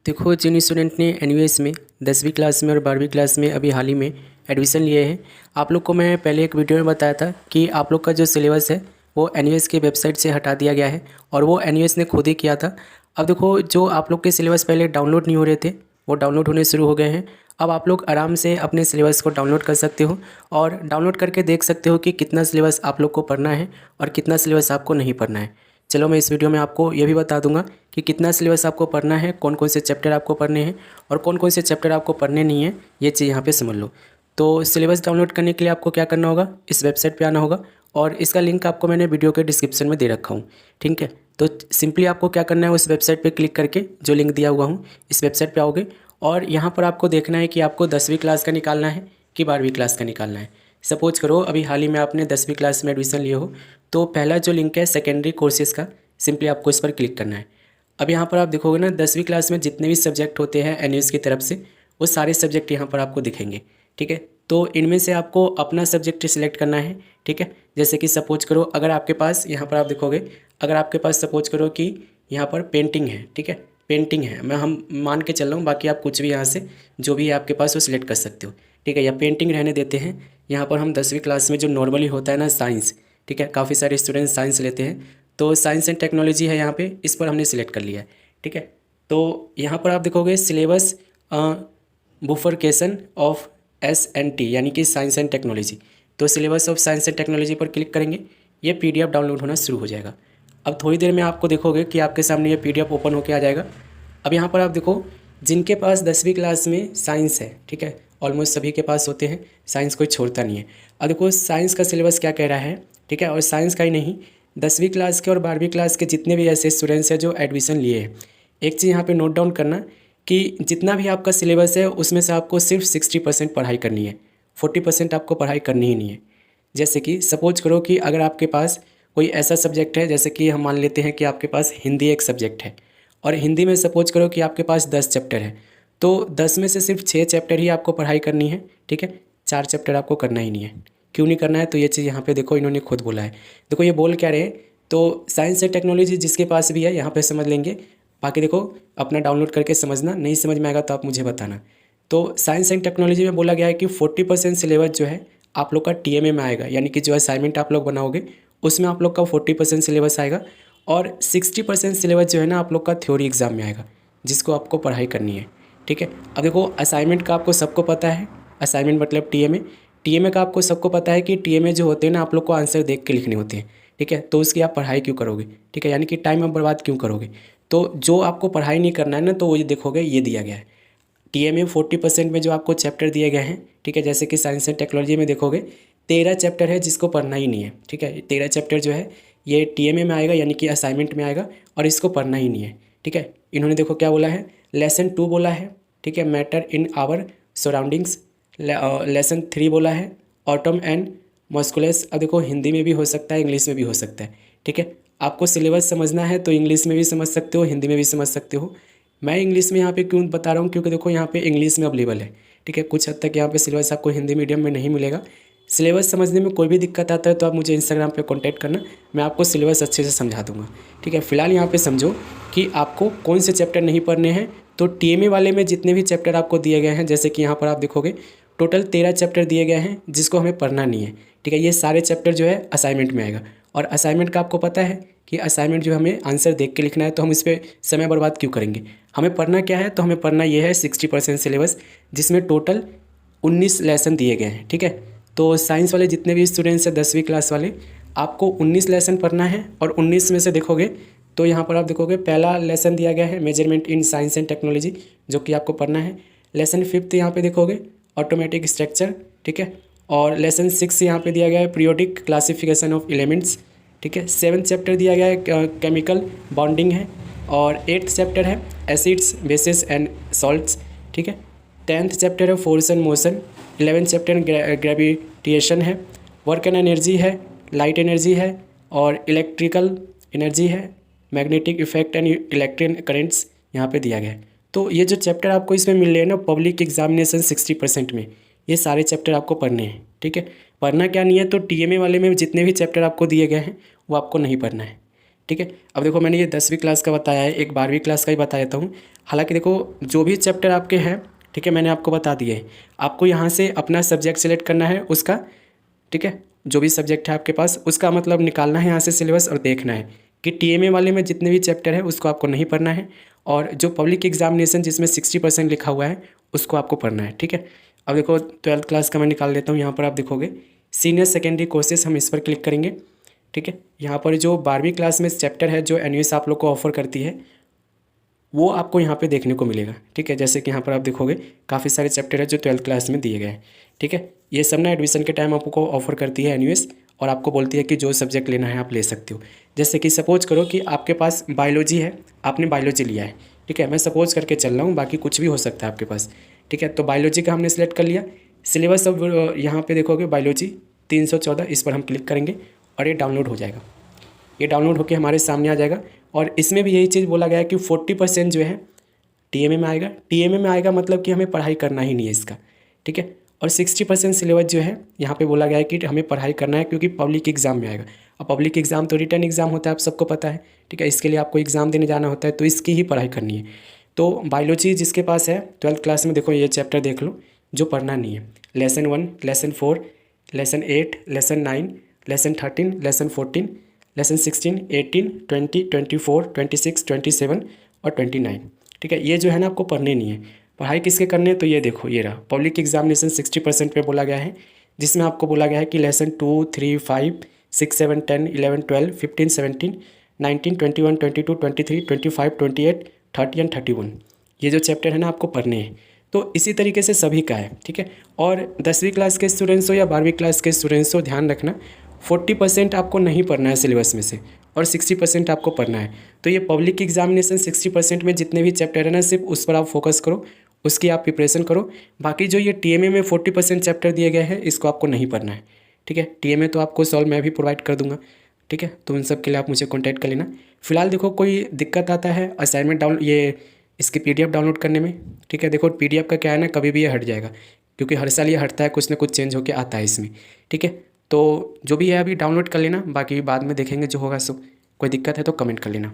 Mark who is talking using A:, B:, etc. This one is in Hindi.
A: देखो, जिन स्टूडेंट ने एनयूएस में 10वीं क्लास में और 12वीं क्लास में अभी हाल ही में एडमिशन लिए हैं, आप लोग को मैं पहले एक वीडियो में बताया था कि आप लोग का जो सिलेबस है वो एनयूएस की वेबसाइट से हटा दिया गया है और वो एनयूएस ने खुद ही किया था। अब देखो, जो आप लोग के सिलेबस पहले डाउनलोड नहीं हो रहे थे वो डाउनलोड होने शुरू हो गए हैं। अब आप लोग आराम से अपने सिलेबस को डाउनलोड कर सकते हो और डाउनलोड करके देख सकते हो कि कितना सिलेबस आप लोग को पढ़ना है और कितना सिलेबस आपको नहीं पढ़ना है। चलो, मैं इस वीडियो में आपको ये भी बता दूंगा कि कितना सिलेबस आपको पढ़ना है, कौन कौन से चैप्टर आपको पढ़ने हैं और कौन कौन से चैप्टर आपको पढ़ने नहीं है, ये चीज़ यहाँ पे समझ लो। तो सिलेबस डाउनलोड करने के लिए आपको क्या करना होगा, इस वेबसाइट पे आना होगा और इसका लिंक आपको मैंने वीडियो के डिस्क्रिप्शन में दे रखा हूँ। ठीक है, तो सिंपली आपको क्या करना है, उस वेबसाइट पर क्लिक करके जो लिंक दिया हुआ हूँ इस वेबसाइट पर आओगे और यहाँ पर आपको देखना है कि आपको 10वीं क्लास का निकालना है कि 12वीं क्लास का निकालना है। सपोज करो अभी हाल ही में आपने 10वीं क्लास में एडमिशन लिए हो, तो पहला जो लिंक है सेकेंडरी कोर्सेज़ का, सिंपली आपको इस पर क्लिक करना है। अब यहाँ पर आप देखोगे ना, 10वीं क्लास में जितने भी सब्जेक्ट होते हैं एनयूएस की तरफ से वो सारे सब्जेक्ट यहाँ पर आपको दिखेंगे। ठीक है, तो इनमें से आपको अपना सब्जेक्ट सिलेक्ट करना है। ठीक है, जैसे कि सपोज करो अगर आपके पास यहाँ पर आप देखोगे, अगर आपके पास सपोज करो कि यहाँ पर पेंटिंग है, ठीक है, पेंटिंग है, हम मान के चल रहा हूँ, बाकी आप कुछ भी यहाँ से जो भी है आपके पास वो सिलेक्ट कर सकते हो। ठीक है, या पेंटिंग रहने देते हैं। यहाँ पर हम 10वीं क्लास में जो नॉर्मली होता है ना साइंस, ठीक है, काफ़ी सारे स्टूडेंट्स साइंस लेते हैं, तो साइंस एंड टेक्नोलॉजी है यहाँ पे, इस पर हमने सिलेक्ट कर लिया है। ठीक है, तो यहाँ पर आप देखोगे सिलेबस बुफरकेशन ऑफ SNT यानी कि साइंस एंड टेक्नोलॉजी। तो syllabus of science and technology पर क्लिक करेंगे, ये PDF डाउनलोड होना शुरू हो जाएगा। अब थोड़ी देर में आपको देखोगे कि आपके सामने ये PDF ओपन होकर आ जाएगा। अब यहाँ पर आप देखो, जिनके पास 10वीं क्लास में साइंस है, ठीक है, ऑलमोस्ट सभी के पास होते हैं, साइंस कोई छोड़ता नहीं है। अब देखो साइंस का सिलेबस क्या कह रहा है, ठीक है, और साइंस का ही नहीं, 10वीं क्लास के और 12वीं क्लास के जितने भी ऐसे स्टूडेंट्स हैं जो एडमिशन लिए हैं, एक चीज़ यहाँ पे नोट डाउन करना कि जितना भी आपका सिलेबस है उसमें से आपको सिर्फ 60% पढ़ाई करनी है, 40% आपको पढ़ाई करनी ही नहीं है। जैसे कि सपोज करो कि अगर आपके पास कोई ऐसा सब्जेक्ट है, जैसे कि हम मान लेते हैं कि आपके पास हिंदी एक सब्जेक्ट है और हिंदी में सपोज करो कि आपके पास 10 चैप्टर है, तो 10 में से सिर्फ 6 चैप्टर ही आपको पढ़ाई करनी है। ठीक है, 4 चैप्टर आपको करना ही नहीं है। क्यों नहीं करना है, तो ये चीज़ यहाँ पे देखो इन्होंने खुद बोला है। देखो ये बोल क्या रहे हैं, तो साइंस एंड टेक्नोलॉजी जिसके पास भी है यहाँ पे समझ लेंगे, बाकी देखो अपना डाउनलोड करके समझना, नहीं समझ में आएगा तो आप मुझे बताना। तो साइंस एंड टेक्नोलॉजी में बोला गया है कि 40% सिलेबस जो है आप लोग का TMA में आएगा, यानी कि जो असाइनमेंट आप लोग बनाओगे उसमें आप लोग का 40% सिलेबस आएगा और 60% सिलेबस जो है ना आप लोग का थ्योरी एग्जाम में आएगा, जिसको आपको पढ़ाई करनी है। ठीक है, अब देखो असाइनमेंट का आपको सबको पता है, असाइनमेंट मतलब TMA का आपको सबको पता है कि TMA जो होते हैं ना आप लोग को आंसर देख के लिखने होते हैं। ठीक है, तो उसकी आप पढ़ाई क्यों करोगे, ठीक है, यानी कि टाइम आप बर्बाद क्यों करोगे। तो जो आपको पढ़ाई नहीं करना है ना, तो वो ये देखोगे ये दिया गया है TMA 40% में जो आपको चैप्टर दिए गए हैं। ठीक है, जैसे कि साइंस एंड टेक्नोलॉजी में देखोगे 13 चैप्टर है जिसको पढ़ना ही नहीं है। ठीक है, 13 चैप्टर जो है ये TMA में आएगा, यानी कि असाइनमेंट में आएगा और इसको पढ़ना ही नहीं है। ठीक है, इन्होंने देखो क्या बोला है, लेसन 2 बोला है, ठीक है, matter in our surroundings, lesson 3 बोला है, ऑटम एंड मस्कुलस। अब देखो हिंदी में भी हो सकता है, इंग्लिश में भी हो सकता है। ठीक है, आपको सिलेबस समझना है तो इंग्लिश में भी समझ सकते हो, हिंदी में भी समझ सकते हो। मैं इंग्लिश में यहाँ पे क्यों बता रहा हूँ, क्योंकि देखो यहाँ पे इंग्लिश में अवेलेबल है। ठीक है, कुछ हद तक यहाँ पे सिलेबस आपको हिंदी मीडियम में नहीं मिलेगा। सिलेबस समझने में कोई भी दिक्कत आता है तो आप मुझे इंस्टाग्राम पे कांटेक्ट करना, मैं आपको सिलेबस अच्छे से समझा दूंगा। ठीक है, फिलहाल यहाँ पे समझो कि आपको कौन से चैप्टर नहीं पढ़ने हैं। तो TMA वाले में जितने भी चैप्टर आपको दिए गए हैं, जैसे कि यहाँ पर आप देखोगे टोटल 13 चैप्टर दिए गए हैं जिसको हमें पढ़ना नहीं है। ठीक है, ये सारे चैप्टर जो है असाइनमेंट में आएगा और असाइनमेंट का आपको पता है कि असाइनमेंट जो हमें आंसर देख के लिखना है, तो हम इस पर समय बर्बाद क्यों करेंगे। हमें पढ़ना क्या है, तो हमें पढ़ना ये है 60% सिलेबस, जिसमें टोटल 19 लेसन दिए गए हैं। ठीक है, तो साइंस वाले जितने भी स्टूडेंट्स हैं 10वीं क्लास वाले, आपको 19 लेसन पढ़ना है और 19 में से देखोगे तो यहाँ पर आप देखोगे पहला लेसन दिया गया है measurement in science and technology, जो कि आपको पढ़ना है। लेसन 5 यहाँ पे देखोगे ऑटोमेटिक स्ट्रक्चर। ठीक है, और लेसन 6 यहाँ पे दिया गया है पीरियोडिक क्लासिफिकेशन ऑफ एलिमेंट्स। ठीक है, 7th चैप्टर दिया गया है केमिकल बॉन्डिंग है और 8th चैप्टर है एसिड्स बेसिस एंड सॉल्ट्स। ठीक है, 10th चैप्टर है force and motion, 11th chapter gravitation है, वर्क एंड एनर्जी है, लाइट एनर्जी है और इलेक्ट्रिकल एनर्जी है, magnetic effect and electric currents यहाँ पे दिया गया है। तो ये जो चैप्टर आपको इसमें मिल रहे हैं ना पब्लिक एग्जामिनेशन 60% में, ये सारे चैप्टर आपको पढ़ने हैं। ठीक है, पढ़ना क्या नहीं है, तो TMA वाले में जितने भी चैप्टर आपको दिए गए हैं वो आपको नहीं पढ़ना है। ठीक है। अब देखो मैंने ये 10वीं क्लास का बताया है, एक 12वीं क्लास का ही बता देता हूँ। हालांकि देखो जो भी चैप्टर आपके हैं, ठीक है, मैंने आपको बता दिए हैं। आपको यहाँ से अपना सब्जेक्ट सेलेक्ट करना है उसका, ठीक है, जो भी सब्जेक्ट है आपके पास उसका मतलब निकालना है यहाँ से सिलेबस और देखना है कि टीएमए वाले में जितने भी चैप्टर है उसको आपको नहीं पढ़ना है, और जो पब्लिक एग्जामिनेशन जिसमें 60% लिखा हुआ है उसको आपको पढ़ना है, ठीक है। अब देखो 12th क्लास का मैं निकाल देता हूँ। यहाँ पर आप देखोगे सीनियर सेकेंडरी कोर्सेज, हम इस पर क्लिक करेंगे, ठीक है। यहाँ पर जो 12वीं क्लास में चैप्टर है जो एनयूएस आप लोग को ऑफर करती है वो आपको यहाँ पे देखने को मिलेगा, ठीक है। जैसे कि यहाँ पर आप देखोगे काफ़ी सारे चैप्टर है जो 12th क्लास में दिए गए हैं, ठीक है। ये सब ना एडमिशन के टाइम आपको ऑफर करती है एनयूएस, और आपको बोलती है कि जो सब्जेक्ट लेना है आप ले सकते हो। जैसे कि सपोज करो कि आपके पास बायोलॉजी है, आपने बायोलॉजी लिया है, ठीक है, मैं सपोज करके चल रहा हूँ, बाकी कुछ भी हो सकता है आपके पास, ठीक है। तो बायोलॉजी का हमने सेलेक्ट कर लिया सिलेबस। अब यहाँ पे देखोगे बायोलॉजी 314, इस पर हम क्लिक करेंगे और ये डाउनलोड हो जाएगा। ये डाउनलोड होकर हमारे सामने आ जाएगा, और इसमें भी यही चीज़ बोला गया है कि 40% जो है टीएमए में आएगा। टीएमए में आएगा मतलब कि हमें पढ़ाई करना ही नहीं है इसका, ठीक है। और 60% सिलेबस जो है यहाँ पे बोला गया है कि हमें पढ़ाई करना है, क्योंकि पब्लिक एग्जाम में आएगा। अब पब्लिक एग्जाम तो रिटर्न एग्जाम होता है, आप सबको पता है, ठीक है। इसके लिए आपको एग्ज़ाम देने जाना होता है, तो इसकी ही पढ़ाई करनी है। तो बायोलॉजी जिसके पास है 12th क्लास में, देखो ये चैप्टर देख लो जो पढ़ना नहीं है। Lesson 1, lesson 4, lesson 8, lesson 9, lesson 13, lesson 14, lesson 16, 18, 20, 24, 26, 27 और 29, ठीक है। ये जो है ना आपको पढ़ने नहीं है। पढ़ाई किसके करने हैं, तो ये देखो ये रहा पब्लिक एग्जामिनेशन 60% पे बोला गया है, जिसमें आपको बोला गया है कि लेसन 2, 3, 5, 6, 7, 10, 11, 12, 15, 17, 19, 21, 22, 23, 25, 28, 30 एंड 31, ये जो चैप्टर है ना आपको पढ़ने हैं। तो इसी तरीके से सभी का है, ठीक है। और 10वीं क्लास के स्टूडेंट्स हो या 12वीं क्लास के स्टूडेंट्स हो, ध्यान रखना 40% आपको नहीं पढ़ना है सिलेबस में से, और 60% आपको पढ़ना है। तो ये पब्लिक एग्जामिनेशन 60% में जितने भी चैप्टर है ना सिर्फ उस पर आप फोकस करो, उसकी आप प्रिपरेशन करो। बाकी जो ये टीएमए में 40% चैप्टर दिए गए हैं इसको आपको नहीं पढ़ना है, ठीक है। टीएमए तो आपको सॉल्व मैं भी प्रोवाइड कर दूंगा, ठीक है। तो उन सब के लिए आप मुझे कॉन्टैक्ट कर लेना। फिलहाल देखो कोई दिक्कत आता है असाइनमेंट ये इसकी PDF डाउनलोड करने में, ठीक है। देखो PDF का क्या है ना, कभी भी ये हट जाएगा, क्योंकि हर साल ये हटता है, कुछ ना कुछ चेंज होकर आता है इसमें, ठीक है। तो जो भी है अभी डाउनलोड कर लेना, बाकी बाद में देखेंगे जो होगा सो। कोई दिक्कत है तो कमेंट कर लेना।